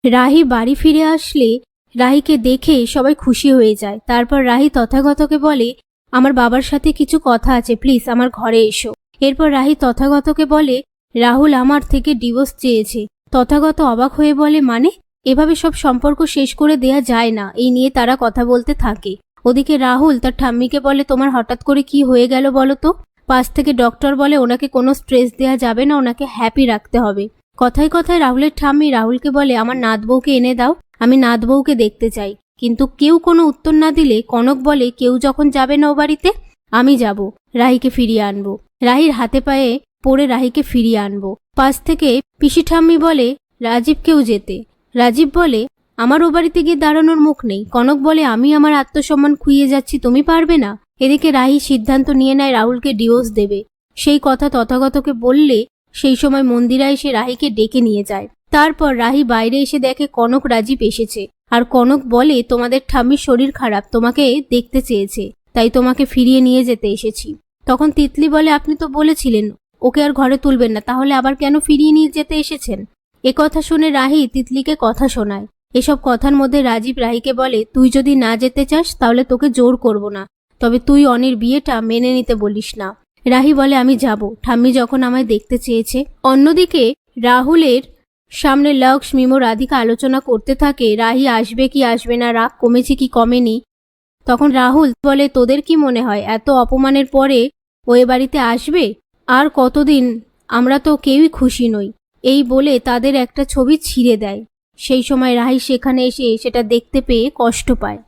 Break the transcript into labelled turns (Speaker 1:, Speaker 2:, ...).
Speaker 1: রাহি বাড়ি ফিরে আসলে রাহিকে দেখে সবাই খুশি হয়ে যায়। তারপর রাহি তথাগতকে বলে, আমার বাবার সাথে কিছু কথা আছে, প্লিজ আমার ঘরে এসো। এরপর রাহি তথাগতকে বলে, রাহুল আমার থেকে ডিভোর্স চেয়েছে। তথাগত অবাক হয়ে বলে, মানে? এভাবে সব সম্পর্ক শেষ করে দেয়া যায় না। এই নিয়ে তারা কথা বলতে থাকে। ওদিকে রাহুল তার ঠাম্মিকে বলে, তোমার হঠাৎ করে কি হয়ে গেল বলো তো? পাশ থেকে ডক্টর বলে ওনাকে কোনো স্ট্রেস দেয়া যাবে না, ওনাকে হ্যাপি রাখতে হবে। কথায় কথায় রাহুলের ঠাম্মি রাহুলকে বলে, আমার নাত বউকে এনে দাও, আমি নাত বউকে দেখতে চাই। কিন্তু কেউ কোনো উত্তর না দিলে কনক বলে, কেউ যখন যাবে না ও বাড়িতে, আমি যাব, রাহিকে ফিরিয়ে আনবো। রাহির হাতে পায়ে পড়ে রাহিকে ফিরিয়ে আনবো। পাশ থেকে পিসি ঠাম্মি বলে, রাজীবকেও যেতে। রাজীব বলে, আমার ও বাড়িতে গিয়ে দাঁড়ানোর মুখ নেই। কনক বলে, আমি আমার আত্মসম্মান খুইয়ে যাচ্ছি, তুমি পারবে না? এদিকে রাহি সিদ্ধান্ত নিয়ে নেয় রাহুলকে ডিভোর্স দেবে। সেই কথা তথাগতকে বললে সেই সময় মন্দিরা এসে রাহিকে ডেকে নিয়ে যায়। তারপর রাহি বাইরে এসে দেখে কনক রাজীব এসেছে। আর কনক বলে, তোমাদের ঠাম্মির শরীর খারাপ, তোমাকে দেখতে চেয়েছে, তাই তোমাকে ফিরিয়ে নিয়ে যেতে এসেছি। তখন তিতলি বলে, আপনি তো বলেছিলেন ওকে আর ঘরে তুলবেন না, তাহলে আবার কেন ফিরিয়ে নিয়ে যেতে এসেছেন? কথা শুনে রাহি তিতলিকে কথা শোনায়। এসব কথার মধ্যে রাজীব রাহিকে বলে, তুই যদি না যেতে চাস তাহলে তোকে জোর করব না, তবে তুই অনির বিয়েটা মেনে নিতে বলিস না। রাহি বলে, আমি যাব, ঠাম্মি যখন আমায় দেখতে চেয়েছে। অন্যদিকে রাহুলের সামনে লক্ষ্য, মিমো, রাধিকা আলোচনা করতে থাকে রাহি আসবে কি আসবে না, রাগ কমেছে কি কমেনি। তখন রাহুল বলে, তোদের কি মনে হয় এত অপমানের পরে ও এ বাড়িতে আসবে? আর কতদিন? আমরা তো কেউই খুশি নই। এই বলে তাদের একটা ছবি ছিঁড়ে দেয়। সেই সময় রাহি সেখানে এসে সেটা দেখতে পেয়ে কষ্ট পায়।